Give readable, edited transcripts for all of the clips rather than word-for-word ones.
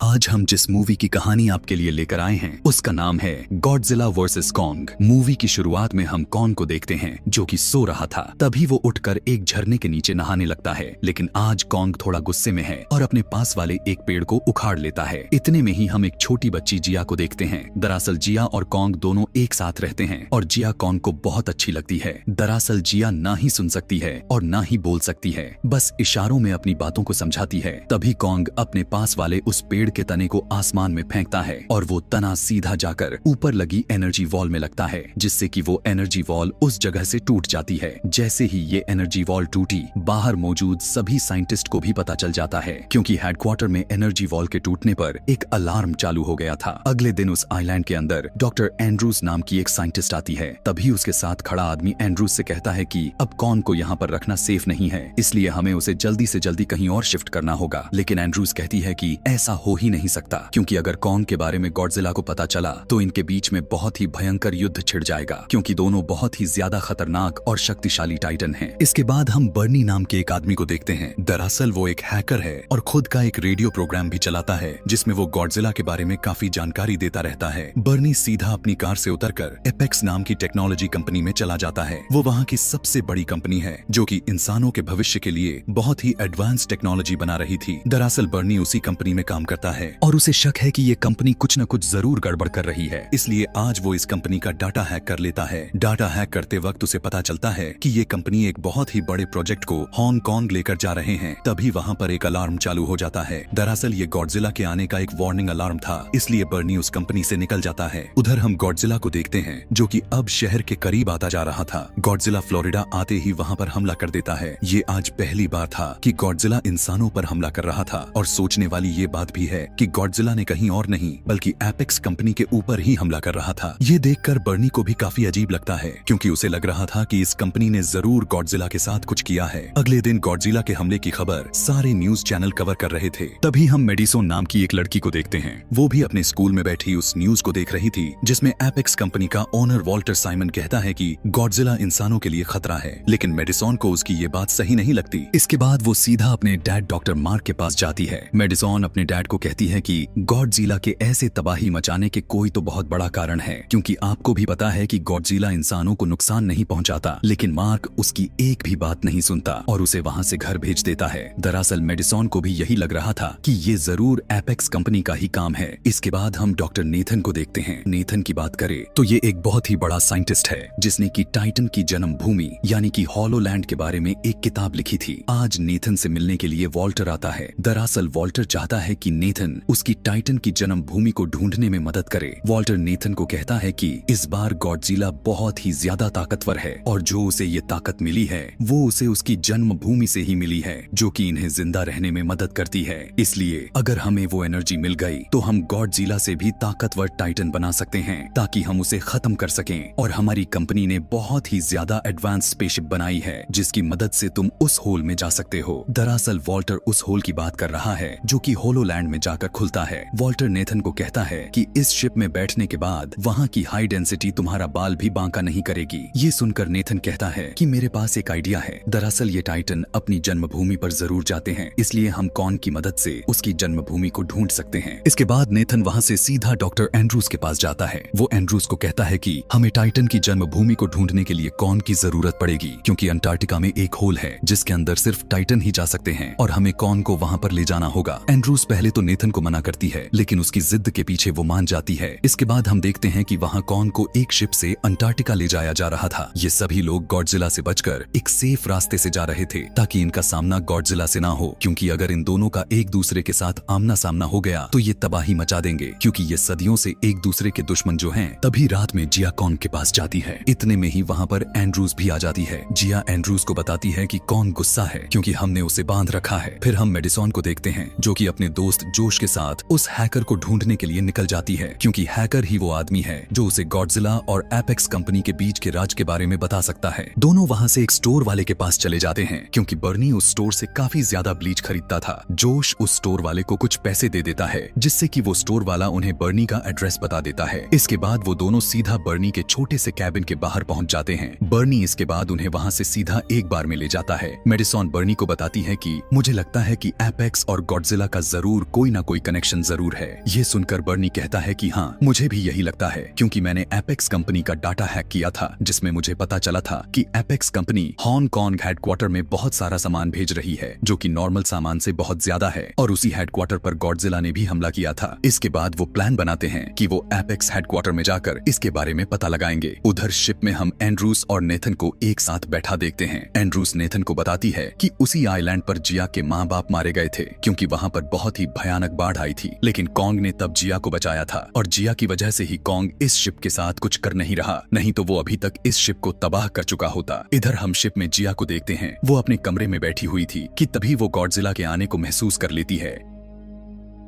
आज हम जिस मूवी की कहानी आपके लिए लेकर आए हैं उसका नाम है गॉडजिला वर्सेस कॉन्ग। मूवी की शुरुआत में हम कॉन्ग को देखते हैं जो कि सो रहा था। तभी वो उठकर एक झरने के नीचे नहाने लगता है, लेकिन आज कॉन्ग थोड़ा गुस्से में है और अपने पास वाले एक पेड़ को उखाड़ लेता है। इतने में ही हम एक छोटी बच्ची जिया को देखते हैं। दरअसल जिया और कॉन्ग दोनों एक साथ रहते हैं और जिया कॉन्ग को बहुत अच्छी लगती है। दरअसल जिया ना ही सुन सकती है और ना ही बोल सकती है, बस इशारों में अपनी बातों को समझाती है। तभी कॉन्ग अपने पास वाले उस पेड़ के तने को आसमान में फेंकता है और वो तना सीधा जाकर ऊपर लगी एनर्जी वॉल में लगता है, जिससे कि वो एनर्जी वॉल उस जगह से टूट जाती है। जैसे ही ये एनर्जी वॉल टूटी, बाहर मौजूद सभी साइंटिस्ट को भी पता चल जाता है, क्योंकि हेडक्वार्टर में एनर्जी वॉल के टूटने पर एक अलार्म चालू हो गया था। अगले दिन उस आइलैंड के अंदर डॉक्टर एंड्रूज नाम की एक साइंटिस्ट आती है। तभी उसके साथ खड़ा आदमी एंड्रूज से कहता है कि अब कॉन को यहाँ पर रखना सेफ नहीं है, इसलिए हमें उसे जल्दी से जल्दी कहीं और शिफ्ट करना होगा। लेकिन एंड्रूज कहती है कि ऐसा हो ही नहीं सकता, क्योंकि अगर कॉन्ग के बारे में गॉडजिला को पता चला तो इनके बीच में बहुत ही भयंकर युद्ध छिड़ जाएगा, क्योंकि दोनों बहुत ही ज्यादा खतरनाक और शक्तिशाली टाइटन हैं। इसके बाद हम बर्नी नाम के एक आदमी को देखते हैं। दरअसल वो एक हैकर है और खुद का एक रेडियो प्रोग्राम भी चलाता है, जिसमें वो गॉडजिला के बारे में काफी जानकारी देता रहता है। बर्नी सीधा अपनी कार से उतरकर एपेक्स नाम की टेक्नोलॉजी कंपनी में चला जाता है। वो वहाँ की सबसे बड़ी कंपनी है जो कि इंसानों के भविष्य के लिए बहुत ही एडवांस टेक्नोलॉजी बना रही थी। दरअसल बर्नी उसी कंपनी में काम करता है और उसे शक है कि ये कंपनी कुछ न कुछ जरूर गड़बड़ कर रही है, इसलिए आज वो इस कंपनी का डाटा हैक कर लेता है। डाटा हैक करते वक्त उसे पता चलता है कि ये कंपनी एक बहुत ही बड़े प्रोजेक्ट को हांगकांग लेकर जा रहे हैं। तभी वहाँ पर एक अलार्म चालू हो जाता है। दरअसल ये गॉडजिला के आने का एक वार्निंग अलार्म था, इसलिए बर्नी उस कंपनी से निकल जाता है। उधर हम गॉडजिला को देखते हैं जो कि अब शहर के करीब आता जा रहा था। गॉडजिला फ्लोरिडा आते ही वहाँ पर हमला कर देता है। ये आज पहली बार था कि गॉडजिला इंसानों पर हमला कर रहा था, और सोचने वाली ये बात भी है कि गॉडजिला ने कहीं और नहीं बल्कि एपेक्स कंपनी के ऊपर ही हमला कर रहा था। ये देखकर बर्नी को भी काफी अजीब लगता है, क्योंकि उसे लग रहा था कि इस कंपनी ने जरूर गॉडजिला के साथ कुछ किया है। अगले दिन गॉडजिला के हमले की खबर सारे न्यूज चैनल कवर कर रहे थे। तभी हम मेडिसन नाम की एक लड़की को देखते हैं। वो भी अपने स्कूल में बैठी उस न्यूज को देख रही थी, जिसमें एपेक्स कंपनी का ओनर वॉल्टर साइमन कहता है कि गॉडजिला इंसानों के लिए खतरा है। लेकिन मेडिसन को उसकी ये बात सही नहीं लगती। इसके बाद वो सीधा अपने डैड डॉक्टर मार्क के पास जाती है। मेडिसन अपने डैड को कहती है कि गॉडजिला के ऐसे तबाही मचाने के कोई तो बहुत बड़ा कारण है, क्योंकि आपको भी पता है कि गॉडजिला इंसानों को नुकसान नहीं पहुंचाता। लेकिन मार्क उसकी एक भी बात नहीं सुनता और उसे वहां से घर भेज देता है। दरअसल मेडिसन को भी यही लग रहा था कि ये जरूर एपेक्स कंपनी का ही काम है। इसके बाद हम डॉक्टर नेथन को देखते हैं। नेथन की बात करें तो ये एक बहुत ही बड़ा साइंटिस्ट है, जिसने की टाइटन की जन्म भूमि यानी कि हॉलोलैंड के बारे में एक किताब लिखी थी। आज नेथन से मिलने के लिए वॉल्टर आता है। दरअसल वॉल्टर चाहता है कि नेथन उसकी टाइटन की जन्म भूमि को ढूंढने में मदद करे। वॉल्टर नेथन को कहता है कि इस बार गॉडजिला बहुत ही ज्यादा ताकतवर है और जो उसे ये ताकत मिली है वो उसे उसकी जन्म भूमि से ही मिली है, जो कि इन्हें जिंदा रहने में मदद करती है। इसलिए अगर हमें वो एनर्जी मिल गई तो हम गॉडजिला से भी ताकतवर टाइटन बना सकते हैं, ताकि हम उसे खत्म कर सकें। और हमारी कंपनी ने बहुत ही ज्यादा एडवांस स्पेसशिप बनाई है, जिसकी मदद से तुम उस होल में जा सकते हो। दरअसल वॉल्टर उस होल की बात कर रहा है जो कि होलोलैंड में जाकर खुलता है। वॉल्टर नेथन को कहता है कि इस शिप में बैठने के बाद वहाँ की हाई डेंसिटी तुम्हारा बाल भी बांका नहीं करेगी। ये सुनकर नेथन कहता है कि मेरे पास एक आइडिया है। दरअसल ये टाइटन अपनी जन्मभूमि पर जरूर जाते हैं, इसलिए हम कॉन की मदद से उसकी जन्मभूमि को ढूंढ सकते हैं। इसके बाद नेथन वहाँ से सीधा डॉक्टर एंड्रूज के पास जाता है। वो एंड्रूज को कहता है कि हमें टाइटन की जन्मभूमि को ढूंढने के लिए कॉन की जरूरत पड़ेगी, क्योंकि अंटार्कटिका में एक होल है जिसके अंदर सिर्फ टाइटन ही जा सकते हैं और हमें कॉन को वहाँ पर ले जाना होगा। एंड्रूज पहले तो नेथन को मना करती है, लेकिन उसकी जिद के पीछे वो मान जाती है। इसके बाद हम देखते हैं कि वहाँ कॉन को एक शिप से अंटार्कटिका ले जाया जा रहा था। ये सभी लोग गॉडजिला से बचकर एक सेफ रास्ते से जा रहे थे, ताकि इनका सामना गॉडजिला से ना हो, क्योंकि अगर इन दोनों का एक दूसरे के साथ आमना सामना हो गया तो ये तबाही मचा देंगे, क्योंकि ये सदियों से एक दूसरे के दुश्मन जो हैं। तभी रात में जिया कॉन के पास जाती है। इतने में ही वहाँ पर एंड्रूज भी आ जाती है। जिया एंड्रूज को बताती है कि कॉन गुस्सा है क्योंकि हमने उसे बांध रखा है। फिर हम मेडिसन को देखते हैं जो कि अपने दोस्त जोश के साथ उस हैकर को ढूंढने के लिए निकल जाती है, क्योंकि हैकर ही वो आदमी है जो उसे गॉडजिला और एपेक्स कंपनी के बीच के राज के बारे में बता सकता है। दोनों वहाँ से एक स्टोर वाले के पास चले जाते हैं, क्योंकि बर्नी उस स्टोर से काफी ज्यादा ब्लीच खरीदता था। जोश उस स्टोर वाले को कुछ पैसे दे देता है, जिससे कि वो स्टोर वाला उन्हें बर्नी का एड्रेस बता देता है। इसके बाद वो दोनों सीधा बर्नी के छोटे से कैबिन के बाहर पहुंच जाते हैं। बर्नी इसके बाद उन्हें वहाँ से सीधा एक बार में ले जाता है। मेडिसन बर्नी को बताती है कि मुझे लगता है कि एपेक्स और गॉडजिला का जरूर कोई ना कोई कनेक्शन जरूर है। ये सुनकर बर्नी कहता है कि हाँ, मुझे भी यही लगता है, क्योंकि मैंने एपेक्स कंपनी का डाटा हैक किया था, जिसमें मुझे पता चला था कि एपेक्स कंपनी हांगकांग हेडक्वार्टर में बहुत सारा सामान भेज रही है, जो कि नॉर्मल सामान से बहुत ज्यादा है, और उसी हेडक्वार्टर पर गॉडजिला ने भी हमला किया था। इसके बाद वो प्लान बनाते हैं कि वो एपेक्स हेडक्वार्टर में जाकर इसके बारे में पता लगाएंगे। उधर शिप में हम एंड्रूस और नेथन को एक साथ बैठा देखते हैं। एंड्रूस नेथन को बताती है कि उसी आइलैंड पर जिया के माँ बाप मारे गए थे, क्योंकि वहाँ पर बहुत ही भयानक बाढ़ आई थी, लेकिन कॉन्ग ने तब जिया को बचाया था, और जिया की वजह से ही कॉन्ग इस शिप के साथ कुछ कर नहीं रहा, नहीं तो वो अभी तक इस शिप को तबाह कर चुका होता। इधर हम शिप में जिया को देखते हैं। वो अपने कमरे में बैठी हुई थी कि तभी वो गॉडजिला के आने को महसूस कर लेती है,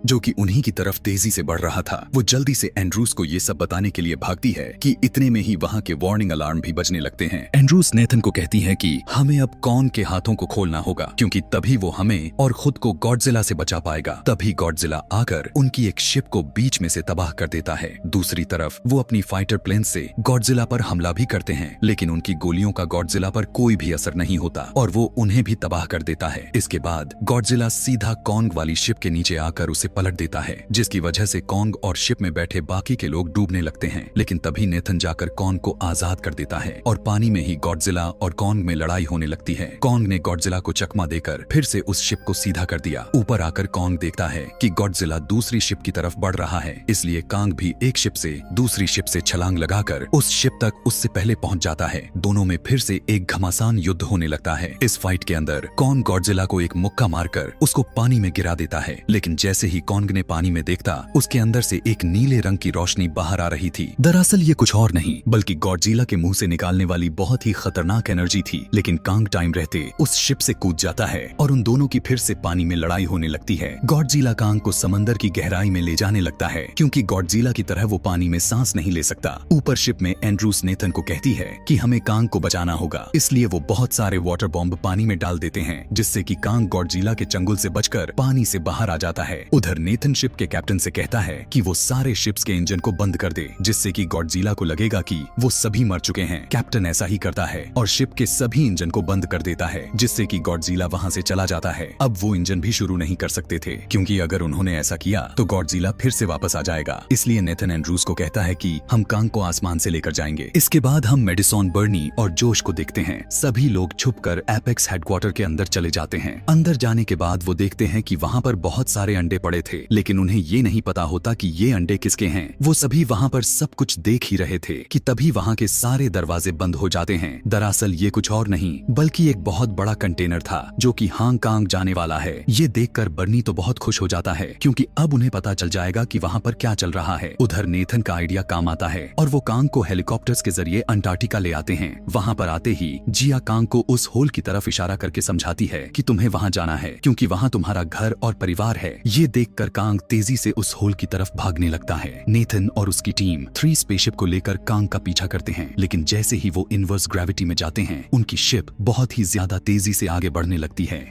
जो कि उन्हीं की तरफ तेजी से बढ़ रहा था। वो जल्दी से एंड्रूस को ये सब बताने के लिए भागती है कि इतने में ही वहाँ के वार्निंग अलार्म भी बजने लगते हैं। एंड्रूस नेथन को कहती है कि हमें अब कॉन्ग के हाथों को खोलना होगा, क्योंकि तभी वो हमें और खुद को गॉडजिला से बचा पाएगा। तभी गॉडजिला आकर उनकी एक शिप को बीच में से तबाह कर देता है। दूसरी तरफ वो अपनी फाइटर प्लेन से गॉडजिला पर हमला भी करते हैं, लेकिन उनकी गोलियों का गॉडजिला पर कोई भी असर नहीं होता और वो उन्हें भी तबाह कर देता है। इसके बाद गॉडजिला सीधा कॉन्ग वाली शिप के नीचे आकर उसे पलट देता है, जिसकी वजह से कॉन्ग और शिप में बैठे बाकी के लोग डूबने लगते हैं। लेकिन तभी नेथन जाकर कॉन्ग को आजाद कर देता है और पानी में ही गॉडजिला और कॉन्ग में लड़ाई होने लगती है। कॉन्ग ने गॉडजिला को चकमा देकर फिर से उस शिप को सीधा कर दिया। ऊपर आकर कॉन्ग देखता है कि गॉडजिला दूसरी शिप की तरफ बढ़ रहा है, इसलिए कॉन्ग भी एक शिप से दूसरी शिप से छलांग लगाकर उस शिप तक उससे पहले पहुंच जाता है। दोनों में फिर से एक घमासान युद्ध होने लगता है। इस फाइट के अंदर कॉन्ग गॉडजिला को एक मुक्का मारकर उसको पानी में गिरा देता है, लेकिन जैसे ही कॉन्ग ने पानी में देखता, उसके अंदर से एक नीले रंग की रोशनी बाहर आ रही थी। दरअसल ये कुछ और नहीं बल्कि गॉडजिला के मुंह से निकालने वाली बहुत ही खतरनाक एनर्जी थी। लेकिन कॉन्ग टाइम रहते उस शिप से कूद जाता है और उन दोनों की फिर से पानी में लड़ाई होने लगती है। गॉडजिला कॉन्ग को समंदर की गहराई में ले जाने लगता है, क्योंकि गॉडजिला की तरह वो पानी में सांस नहीं ले सकता। ऊपर शिप में एंड्रूस नेथन को कहती है कि हमें कॉन्ग को बचाना होगा, इसलिए वो बहुत सारे वाटर बॉम्ब पानी में डाल देते हैं, जिससे कि कॉन्ग गॉडजिला के चंगुल से बचकर पानी से बाहर आ जाता है। उधर नेथन शिप के कैप्टन से कहता है कि वो सारे शिप्स के इंजन को बंद कर दे, जिससे कि गॉडजिला को लगेगा कि वो सभी मर चुके हैं। कैप्टन ऐसा ही करता है और शिप के सभी इंजन को बंद कर देता है, जिससे कि गॉडजिला वहां से चला जाता है। अब वो इंजन भी शुरू नहीं कर सकते थे, क्योंकि अगर उन्होंने ऐसा किया तो गॉडजिला फिर से वापस आ जाएगा। इसलिए नेथन एंड्रूस को कहता है कि हम कॉन्ग को आसमान से लेकर जाएंगे। इसके बाद हम मेडिसन, बर्नी और जोश को देखते हैं। सभी लोग छुपकर एपेक्स हेडक्वार्टर के अंदर चले जाते हैं। अंदर जाने के बाद वो देखते हैं कि वहाँ पर बहुत सारे अंडे पड़े थे, लेकिन उन्हें ये नहीं पता होता कि ये अंडे किसके हैं। वो सभी वहाँ पर सब कुछ देख ही रहे थे कि तभी वहाँ के सारे दरवाजे बंद हो जाते हैं। दरअसल ये कुछ और नहीं बल्कि एक बहुत बड़ा कंटेनर था, जो कि हांगकांग जाने वाला है। ये देखकर बर्नी तो बहुत खुश हो जाता है, क्योंकि अब उन्हें पता चल जाएगा कि वहाँ पर क्या चल रहा है। उधर नेथन का आइडिया काम आता है और वो कांग को हेलीकॉप्टर्स के जरिए अंटार्कटिका ले आते हैं। वहाँ पर आते ही जिया कांग को उस होल की तरफ इशारा करके समझाती है कि तुम्हें वहाँ जाना है, क्योंकि वहाँ तुम्हारा घर और परिवार है। ये देखकर कांग तेजी से उस होल की तरफ भागने लगता है। नेथन और उसकी टीम 3 स्पेसशिप को लेकर कांग का पीछा करते हैं, लेकिन जैसे ही वो इनवर्स ग्रेविटी में जाते हैं, उनकी शिप बहुत ही ज्यादा तेजी से आगे बढ़ने लगती है।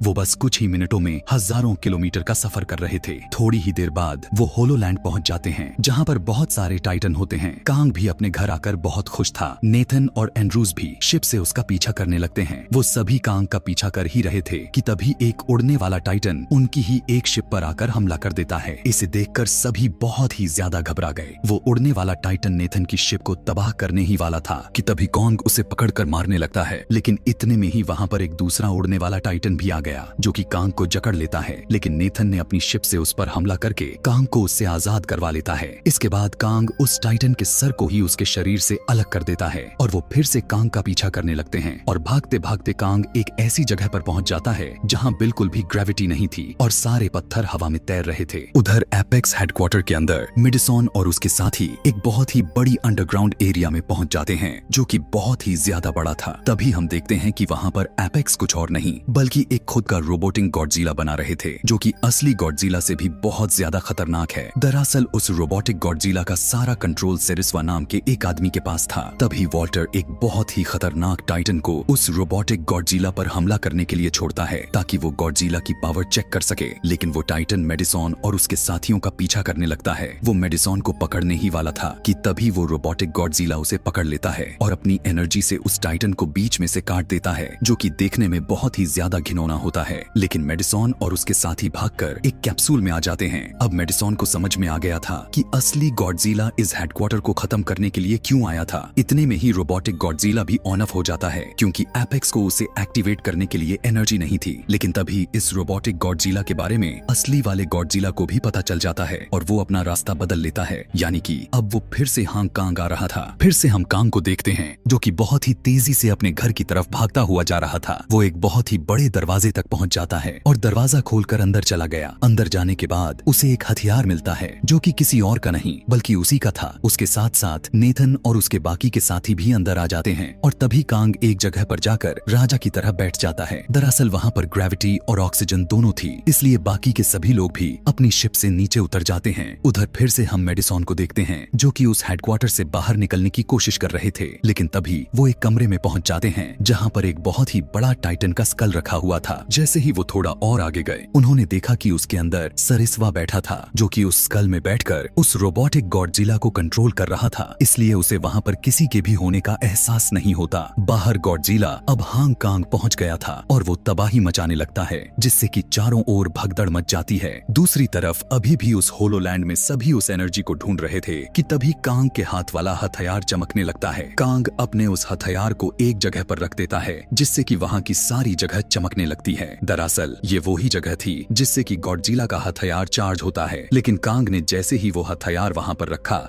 वो बस कुछ ही मिनटों में हजारों किलोमीटर का सफर कर रहे थे। थोड़ी ही देर बाद वो होलोलैंड पहुंच जाते हैं, जहां पर बहुत सारे टाइटन होते हैं। कांग भी अपने घर आकर बहुत खुश था। नेथन और एंड्रूस भी शिप से उसका पीछा करने लगते हैं। वो सभी कांग का पीछा कर ही रहे थे कि तभी एक उड़ने वाला टाइटन उनकी ही एक शिप पर आकर हमला कर देता है। इसे देखकर सभी बहुत ही ज्यादा घबरा गए। वो उड़ने वाला टाइटन नेथन की शिप को तबाह करने ही वाला था कि तभी कांग उसे पकड़कर मारने लगता है, लेकिन इतने में ही वहां पर एक दूसरा उड़ने वाला टाइटन भी आ गया, जो कि कांग को जकड़ लेता है। लेकिन नेथन ने अपनी शिप से उस पर हमला करके कांग को उससे आजाद करवा लेता है। इसके बाद कांग उस टाइटन के सर को ही उसके शरीर से अलग कर देता है और वो फिर से कांग का पीछा करने लगते हैं। और भागते भागते कांग एक ऐसी जगह पर पहुंच जाता है जहां बिल्कुल भी ग्रेविटी नहीं थी और सारे पत्थर हवा में तैर रहे थे। उधर एपेक्स हेडक्वार्टर के अंदर मेडिसन और उसके साथी एक बहुत ही बड़ी अंडरग्राउंड एरिया में पहुंच जाते हैं, जो कि बहुत ही ज्यादा बड़ा था। तभी हम देखते हैं कि वहां पर एपेक्स कुछ और नहीं बल्कि एक खुद का रोबोटिक गॉडजिला बना रहे थे, जो कि असली गॉडजिला से भी बहुत ज्यादा खतरनाक है। दरअसल उस रोबोटिक गॉडजिला का सारा कंट्रोल सेरिस्वा नाम के एक आदमी के पास था। तभी वॉल्टर एक बहुत ही खतरनाक टाइटन को उस रोबोटिक गॉडजिला पर हमला करने के लिए छोड़ता है, ताकि वो गॉडजिला की पावर चेक कर सके। लेकिन वो टाइटन मेडिसन और उसके साथियों का पीछा करने लगता है। वो मेडिसन को पकड़ने ही वाला था कि तभी वो रोबोटिक गॉडजिला उसे पकड़ लेता है और अपनी एनर्जी से उस टाइटन को बीच में से काट देता है, जो कि देखने में बहुत ही ज्यादा घिनौना होता है, लेकिन मेडिसॉन और उसके साथी भागकर एक कैप्सूल में आ जाते हैं। अब मेडिसॉन को समझ में आ गया था कि असली गॉडजिला इस हेडक्वार्टर को खत्म करने के लिए क्यों आया था। इतने में ही रोबोटिक गॉडजिला भी ऑन ऑफ हो जाता है, क्योंकि एपेक्स को उसे एक्टिवेट करने के लिए एनर्जी नहीं थी। लेकिन तभी इस रोबोटिक गॉडजिला के बारे में असली वाले गॉडजिला को भी पता चल जाता है और वो अपना रास्ता बदल लेता है, यानी कि अब वो फिर से हांग कांग आ रहा था। फिर से हम कांग को देखते हैं जो कि बहुत ही तेजी से अपने घर की तरफ भागता हुआ जा रहा था। वो एक बहुत ही बड़े दरवाजे तक पहुंच जाता है और दरवाजा खोलकर अंदर चला गया। अंदर जाने के बाद उसे एक हथियार मिलता है जो कि किसी और का नहीं बल्कि उसी का था। उसके साथ साथ नेथन और उसके बाकी के साथी भी अंदर आ जाते हैं और तभी कांग एक जगह पर जाकर राजा की तरह बैठ जाता है। दरअसल वहाँ पर ग्रेविटी और ऑक्सीजन दोनों थी, इसलिए बाकी के सभी लोग भी अपनी शिप से नीचे उतर जाते हैं। उधर फिर से हम मेडिसॉन को देखते हैं जो कि उस हेडक्वार्टर से बाहर निकलने की कोशिश कर रहे थे, लेकिन तभी वो एक कमरे में पहुंच जाते हैं जहां पर एक बहुत ही बड़ा टाइटन का स्कल रखा हुआ था। जैसे ही वो थोड़ा और आगे गए, उन्होंने देखा कि उसके अंदर सरिस्वा बैठा था जो कि उस स्कल में बैठकर उस रोबोटिक गॉडजिला को कंट्रोल कर रहा था, इसलिए उसे वहां पर किसी के भी होने का एहसास नहीं होता। बाहर गॉडजिला अब हांग कांग पहुंच गया था और वो तबाही मचाने लगता है, जिससे कि चारों ओर भगदड़ मच जाती है। दूसरी तरफ अभी भी उस होलोलैंड में सभी उस एनर्जी को ढूंढ रहे थे कि तभी कांग के हाथ वाला हथियार चमकने लगता है। कांग अपने उस हथियार को एक जगह पर रख देता है, जिससे कि वहां की सारी जगह चमकने लगती है। दरअसल ये वही जगह थी जिससे कि गॉडजिला का हथियार चार्ज होता है, लेकिन कांग ने जैसे ही वो हथियार वहां पर रखा,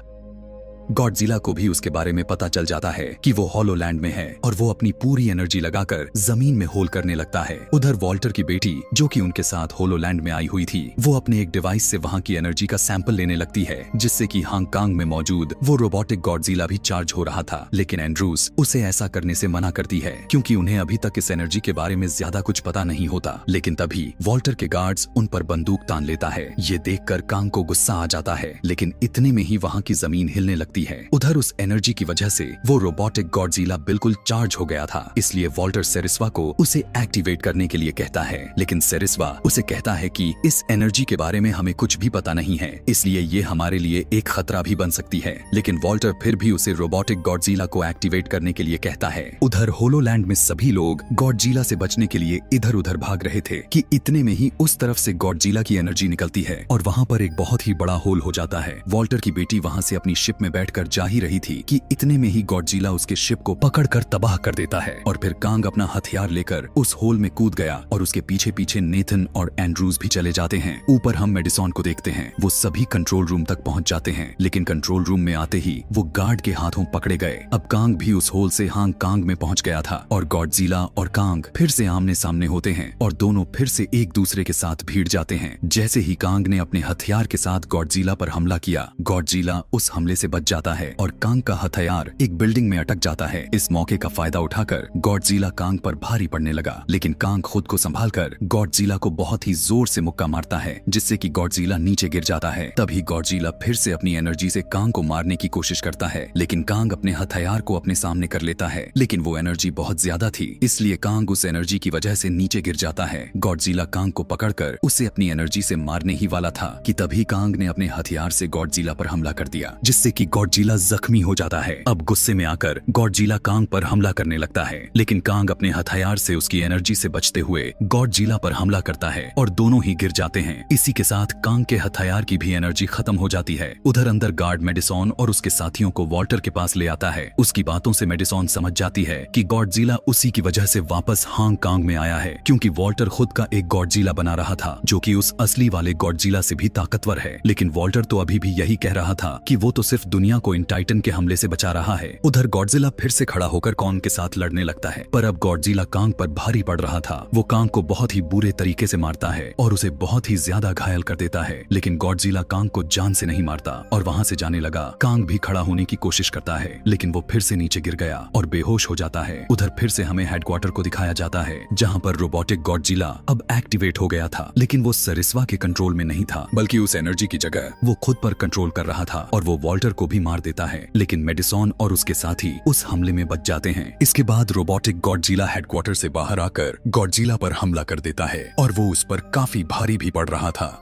गॉडजिला को भी उसके बारे में पता चल जाता है कि वो होलोलैंड में है और वो अपनी पूरी एनर्जी लगाकर जमीन में होल करने लगता है। उधर वॉल्टर की बेटी जो कि उनके साथ होलोलैंड में आई हुई थी, वो अपने एक डिवाइस से वहां की एनर्जी का सैंपल लेने लगती है, जिससे कि हांग कांग में मौजूद वो रोबोटिक गॉडजिला भी चार्ज हो रहा था। लेकिन एंड्रूज उसे ऐसा करने से मना करती है क्योंकि उन्हें अभी तक इस एनर्जी के बारे में ज्यादा कुछ पता नहीं होता। लेकिन तभी वॉल्टर के गार्ड्स उन पर बंदूक तान लेता है। ये देखकर कांग को गुस्सा आ जाता है, लेकिन इतने में ही वहां की जमीन हिलने लगती है। उधर उस एनर्जी की वजह से वो रोबोटिक गॉडजिला बिल्कुल चार्ज हो गया था, इसलिए वॉल्टर सेरिस्वा को उसे एक्टिवेट करने के लिए कहता है। लेकिन सेरिस्वा उसे कहता है कि इस एनर्जी के बारे में हमें कुछ भी पता नहीं है, इसलिए ये हमारे लिए एक खतरा भी बन सकती है। लेकिन वॉल्टर फिर भी उसे रोबोटिक गॉडजिला को एक्टिवेट करने के लिए कहता है। उधर होलोलैंड में सभी लोग गॉडजिला से बचने के लिए इधर उधर भाग रहे थे कि इतने में ही उस तरफ से गॉडजिला की एनर्जी निकलती है और वहाँ पर एक बहुत ही बड़ा होल हो जाता है। वॉल्टर की बेटी वहाँ से अपनी शिप में बैठकर जा ही रही थी कि इतने में ही गॉडजिला उसके शिप को पकड़कर तबाह कर देता है और फिर कांग अपना हथियार लेकर उस होल में कूद गया और उसके पीछे पीछे नेथन और एंड्रूज भी चले जाते हैं। ऊपर हम मेडिसॉन को देखते हैं, वो सभी कंट्रोल रूम तक पहुंच जाते हैं, लेकिन कंट्रोल रूम में आते ही वो गार्ड के हाथों पकड़े गए। अब कांग भी उस होल से हांग कांग में पहुंच गया था और गॉडजिला और कांग फिर से आमने सामने होते हैं और दोनों फिर से एक दूसरे के साथ भिड़ जाते हैं। जैसे ही कांग ने अपने हथियार के साथ गॉडजिला पर हमला किया, गॉडजिला उस हमले से बच जाता है और कांग का हथियार एक बिल्डिंग में अटक जाता है। इस मौके का फायदा उठाकर गॉडजिला कांग पर भारी पड़ने लगा, लेकिन कांग खुद को संभालकर गॉडजिला को बहुत ही जोर से मुक्का मारता है, जिससे कि गॉडजिला नीचे गिर जाता है। तभी गॉडजिला फिर से अपनी एनर्जी से कांग को मारने की कोशिश करता है, लेकिन कांग अपने हथियार को अपने सामने कर लेता है, लेकिन वो एनर्जी बहुत ज्यादा थी, इसलिए कांग उस एनर्जी की वजह से नीचे गिर जाता है। गॉडजिला कांग को पकड़कर उसे अपनी एनर्जी से मारने ही वाला था कि तभी कांग ने अपने हथियार से गॉडजिला पर हमला कर दिया, जिससे कि गॉडजिला जख्मी हो जाता है। अब गुस्से में आकर गॉडजिला कांग पर हमला करने लगता है, लेकिन कांग अपने हथियार से उसकी एनर्जी से बचते हुए गॉडजिला पर हमला करता है और दोनों ही गिर जाते हैं। इसी के साथ कांग के हथियार की भी एनर्जी खत्म हो जाती है। उधर अंदर गार्ड मेडिसॉन और उसके साथियों को वॉल्टर के पास ले आता है। उसकी बातों से मेडिसॉन समझ जाती है कि गॉडजिला उसी की वजह से वापस हांग कांग में आया है, क्योंकि वॉल्टर खुद का एक गॉडजिला बना रहा था जो कि उस असली वाले गॉडजिला से भी ताकतवर है। लेकिन वॉल्टर तो अभी भी यही कह रहा था कि वो तो सिर्फ दुनिया को इन टाइटन के हमले से बचा रहा है। उधर गॉडजिला फिर से खड़ा होकर कांग के साथ लड़ने लगता है, पर अब गॉडजिला कांग पर भारी पड़ रहा था। वो कांग को बहुत ही बुरे तरीके से मारता है और उसे बहुत ही ज्यादा घायल कर देता है, लेकिन गॉडजिला कांग को जान से नहीं मारता और वहां से जाने लगा। कांग भी खड़ा होने की कोशिश करता है, लेकिन वो फिर से नीचे गिर गया और बेहोश हो जाता है। उधर फिर से हमें हेडक्वार्टर को दिखाया जाता है, जहां पर रोबोटिक गॉडजिला अब एक्टिवेट हो गया था, लेकिन वो सरिस्वा के कंट्रोल में नहीं था, बल्कि उस एनर्जी की जगह वो खुद पर कंट्रोल कर रहा था और वो वॉल्टर को भी मार देता है। लेकिन मेडिसॉन और उसके साथी उस हमले में बच जाते हैं। इसके बाद रोबोटिक गॉडजिला हेडक्वार्टर से बाहर आकर गॉडजिला पर हमला कर देता है और वो उस पर काफी भारी भी पड़ रहा था।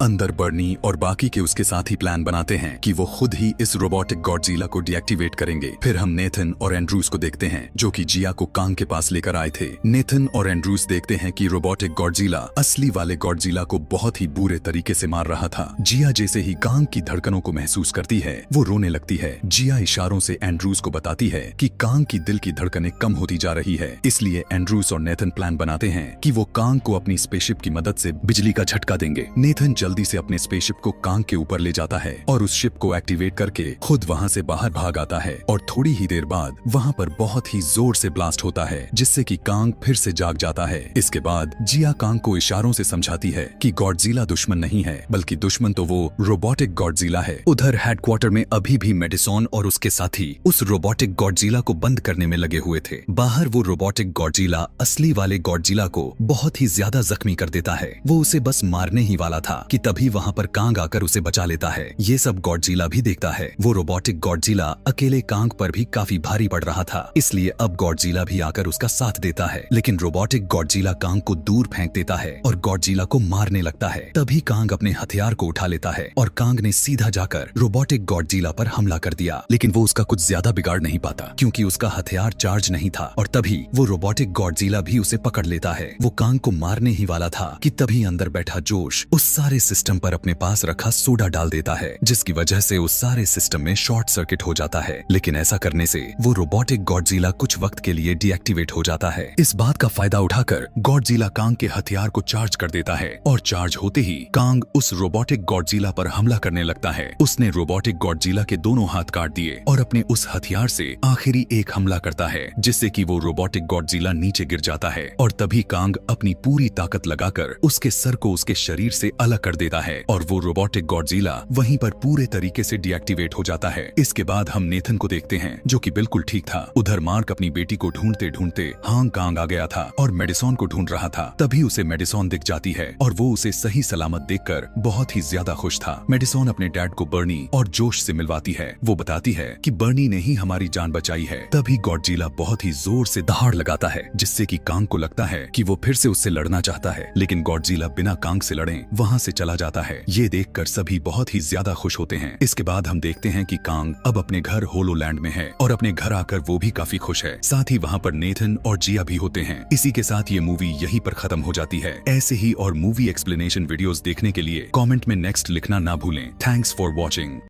अंदर बर्नी और बाकी के उसके साथी प्लान बनाते हैं कि वो खुद ही इस रोबोटिक गॉडजिला को डीएक्टिवेट करेंगे। फिर हम नेथन और एंड्रूस को देखते हैं जो कि जिया को कांग के पास लेकर आए थे। नेथन और एंड्रूस देखते हैं कि रोबोटिक गॉडजिला असली वाले गॉडजिला को बहुत ही बुरे तरीके से मार रहा था। जिया जैसे ही कांग की धड़कनों को महसूस करती है वो रोने लगती है। जिया इशारों से एंड्रूस को बताती है कि कांग की दिल की धड़कनें कम होती जा रही है। इसलिए एंड्रूस और नेथन प्लान बनाते हैं कि वो कांग को अपनी स्पेसशिप की मदद से बिजली का झटका देंगे। नेथन जल्दी से अपने स्पेसशिप को कांग के ऊपर ले जाता है और उस शिप को एक्टिवेट करके खुद वहाँ से बाहर भाग आता है और थोड़ी ही देर बाद वहाँ पर बहुत ही जोर से ब्लास्ट होता है जिससे कि कांग फिर से जाग जाता है। इसके बाद जिया कांग को इशारों से समझाती है कि गॉडजिला दुश्मन नहीं है बल्कि दुश्मन तो वो रोबोटिक गॉडजिला है। उधर हेडक्वार्टर में अभी भी मेडिसन और उसके साथी उस रोबोटिक गॉडजिला को बंद करने में लगे हुए थे। बाहर वो रोबोटिक गॉडजिला असली वाले गॉडजिला को बहुत ही ज्यादा जख्मी कर देता है। वो उसे बस मारने ही वाला था कि तभी वहाँ पर कांग आकर उसे बचा लेता है। ये सब गॉडजिला भी देखता है। वो रोबोटिक गॉडजिला अकेले कांग पर भी काफी भारी पड़ रहा था, इसलिए अब गॉडजिला भी आकर उसका साथ देता है। लेकिन रोबोटिक गॉडजिला कांग को दूर फेंक देता है और गॉडजिला को मारने लगता है। तभी कांग अपने हथियार को उठा लेता है और कांग ने सीधा जाकर रोबोटिक गॉडजिला पर हमला कर दिया। लेकिन वो उसका कुछ ज्यादा बिगाड़ नहीं पाता क्योंकि उसका हथियार चार्ज नहीं था और तभी वो रोबोटिक गॉडजिला भी उसे पकड़ लेता है। वो कांग को मारने ही वाला था कि तभी अंदर बैठा जोश उस सारे सिस्टम पर अपने पास रखा सोडा डाल देता है जिसकी वजह से उस सारे सिस्टम में शॉर्ट सर्किट हो जाता है। लेकिन ऐसा करने से वो रोबोटिक गॉडजिला कुछ वक्त के लिए डीएक्टिवेट हो जाता है। इस बात का फायदा उठाकर गॉडजिला कांग के हथियार को चार्ज कर देता है और चार्ज होते ही कांग उस रोबोटिक गॉडजिला पर हमला करने लगता है। उसने रोबोटिक गॉडजिला के दोनों हाथ काट दिए और अपने उस हथियार से आखिरी एक हमला करता है जिससे कि वो रोबोटिक गॉडजिला नीचे गिर जाता है और तभी कांग अपनी पूरी ताकत लगाकर उसके सर को उसके शरीर से अलग कर देता है और वो रोबोटिक गॉडजिला वहीं पर पूरे तरीके से डीएक्टिवेट हो जाता है। इसके बाद हम नेथन को देखते हैं जो कि बिल्कुल ठीक था। उधर मार्क अपनी बेटी को ढूंढते ढूंढते हांग कांग आ गया था और मेडिसन को ढूंढ रहा था। तभी उसे मेडिसन दिख जाती है और वो उसे सही सलामत देखकर बहुत ही ज्यादा खुश था। मेडिसन अपने डैड को बर्नी और जोश से मिलवाती है। वो बताती है कि बर्नी ने ही हमारी जान बचाई है। तभी गॉडजिला बहुत ही जोर से दहाड़ लगाता है जिससे कि कांग को लगता है कि वो फिर से उससे लड़ना चाहता है, लेकिन गॉडजिला बिना कांग से लड़े वहाँ से चला जाता है। ये देखकर सभी बहुत ही ज्यादा खुश होते हैं। इसके बाद हम देखते हैं कि कांग अब अपने घर होलोलैंड में है और अपने घर आकर वो भी काफी खुश है। साथ ही वहाँ पर नेथन और जिया भी होते हैं। इसी के साथ ये मूवी यहीं पर खत्म हो जाती है। ऐसे ही और मूवी एक्सप्लेनेशन वीडियोस देखने के लिए कमेंट में नेक्स्ट लिखना ना भूलें। Thanks for watching.